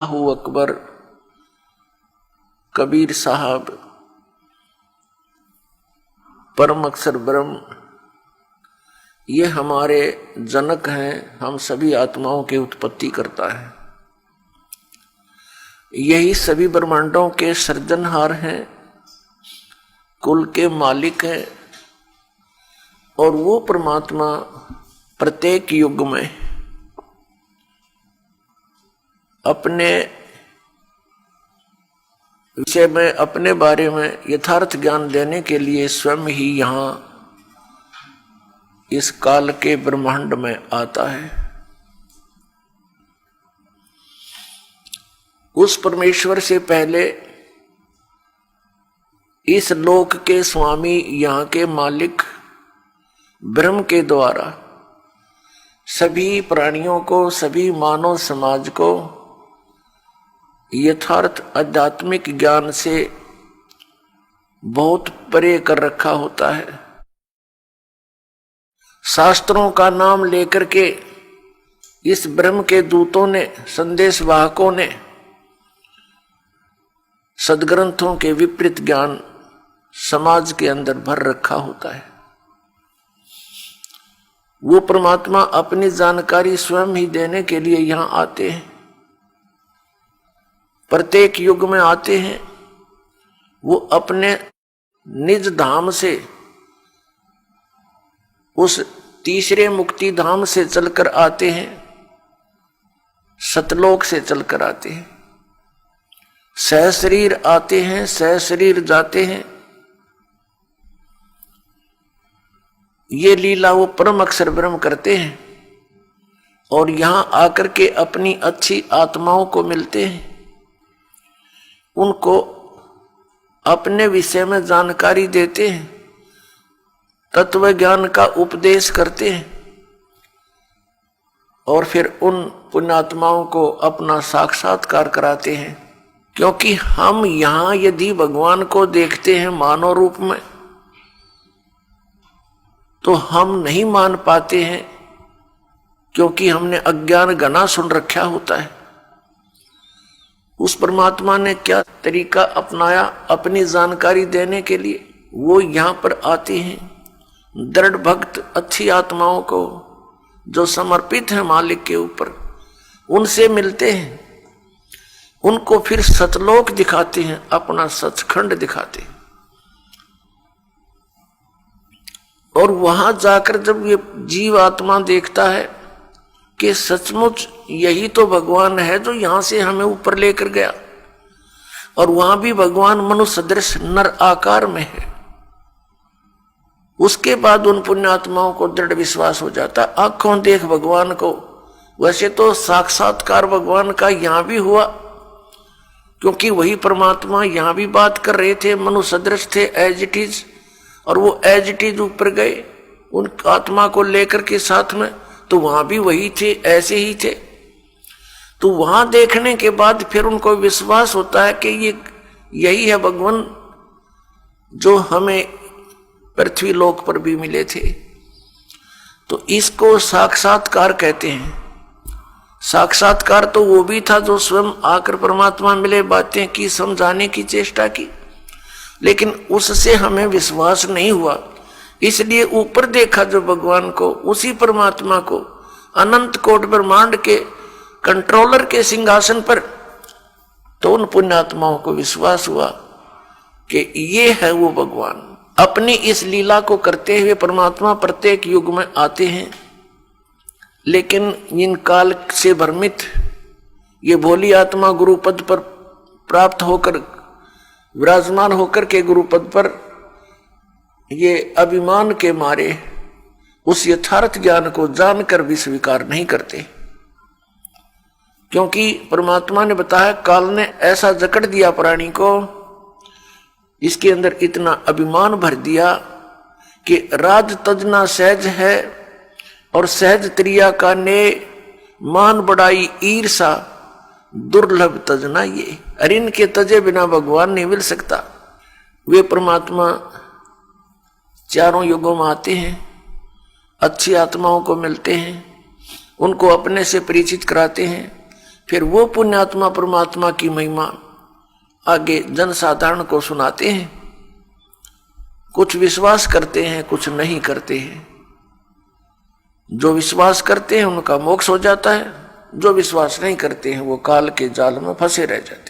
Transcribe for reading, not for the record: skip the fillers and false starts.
अल्लाहु अकबर, कबीर साहब, परम अक्षर ब्रह्म, ये हमारे जनक हैं। हम सभी आत्माओं की उत्पत्ति करता है। यही सभी ब्रह्मांडों के सृजनहार हैं, कुल के मालिक हैं। और वो परमात्मा प्रत्येक युग में अपने विषय में, अपने बारे में यथार्थ ज्ञान देने के लिए स्वयं ही यहाँ इस काल के ब्रह्मांड में आता है। उस परमेश्वर से पहले इस लोक के स्वामी, यहाँ के मालिक ब्रह्म के द्वारा सभी प्राणियों को, सभी मानव समाज को यथार्थ आध्यात्मिक ज्ञान से बहुत परे कर रखा होता है। शास्त्रों का नाम लेकर के इस ब्रह्म के दूतों ने, संदेश वाहकों ने सदग्रंथों के विपरीत ज्ञान समाज के अंदर भर रखा होता है। वो परमात्मा अपनी जानकारी स्वयं ही देने के लिए यहां आते हैं, प्रत्येक युग में आते हैं। वो अपने निज धाम से, उस तीसरे मुक्ति धाम से चलकर आते हैं, सतलोक से चलकर आते हैं। सहशरीर आते हैं, सहशरीर जाते हैं। ये लीला वो परम अक्षर ब्रह्म करते हैं और यहां आकर के अपनी अच्छी आत्माओं को मिलते हैं, उनको अपने विषय में जानकारी देते हैं, तत्व ज्ञान का उपदेश करते हैं और फिर उन पुण्यात्माओं को अपना साक्षात्कार कराते हैं। क्योंकि हम यहां यदि भगवान को देखते हैं मानव रूप में, तो हम नहीं मान पाते हैं, क्योंकि हमने अज्ञान घना सुन रखा होता है। उस परमात्मा ने क्या तरीका अपनाया अपनी जानकारी देने के लिए? वो यहां पर आते हैं दृढ़ भक्त अच्छी आत्माओं को जो समर्पित है मालिक के ऊपर, उनसे मिलते हैं, उनको फिर सतलोक दिखाते हैं, अपना सचखंड दिखाते हैं। और वहां जाकर जब ये जीव आत्मा देखता है कि सचमुच यही तो भगवान है जो यहां से हमें ऊपर लेकर गया, और वहां भी भगवान मनुष्य सदृश नर आकार में है, उसके बाद उन पुण्यात्माओं को दृढ़ विश्वास हो जाता। आंखों देख भगवान को। वैसे तो साक्षात्कार भगवान का यहां भी हुआ, क्योंकि वही परमात्मा यहां भी बात कर रहे थे, मनुष्य सदृश थे एज इट इज, और वो एज इट इज ऊपर गए उन आत्मा को लेकर के साथ में, तो वहां भी वही थे, ऐसे ही थे। तो वहां देखने के बाद फिर उनको विश्वास होता है कि ये यही है भगवान जो हमें पृथ्वी लोक पर भी मिले थे। तो इसको साक्षात्कार कहते हैं। साक्षात्कार तो वो भी था जो स्वयं आकर परमात्मा मिले, बातें की, समझाने की चेष्टा की, लेकिन उससे हमें विश्वास नहीं हुआ। इसलिए ऊपर देखा जो भगवान को, उसी परमात्मा को, अनंत कोट ब्रह्मांड के कंट्रोलर के सिंहासन पर, तो उन पुण्यात्माओं को विश्वास हुआ कि ये है वो भगवान। अपनी इस लीला को करते हुए परमात्मा प्रत्येक युग में आते हैं, लेकिन इन काल से भ्रमित ये भोली आत्मा गुरुपद पर प्राप्त होकर, विराजमान होकर के गुरुपद पर, ये अभिमान के मारे उस यथार्थ ज्ञान को जानकर भी स्वीकार नहीं करते। क्योंकि परमात्मा ने बताया, काल ने ऐसा जकड़ दिया प्राणी को, इसके अंदर इतना अभिमान भर दिया कि राज तजना सहज है और सहज त्रिया का ने, मान बढ़ाई ईर्षा दुर्लभ तजना ये। अरे इनके तजे बिना भगवान नहीं मिल सकता। वे परमात्मा चारों युगों में आते हैं, अच्छी आत्माओं को मिलते हैं, उनको अपने से परिचित कराते हैं फिर वो पुण्यात्मा परमात्मा की महिमा आगे जनसाधारण को सुनाते हैं। कुछ विश्वास करते हैं, कुछ नहीं करते हैं। जो विश्वास करते हैं उनका मोक्ष हो जाता है, जो विश्वास नहीं करते हैं वो काल के जाल में फंसे रह जाते हैं।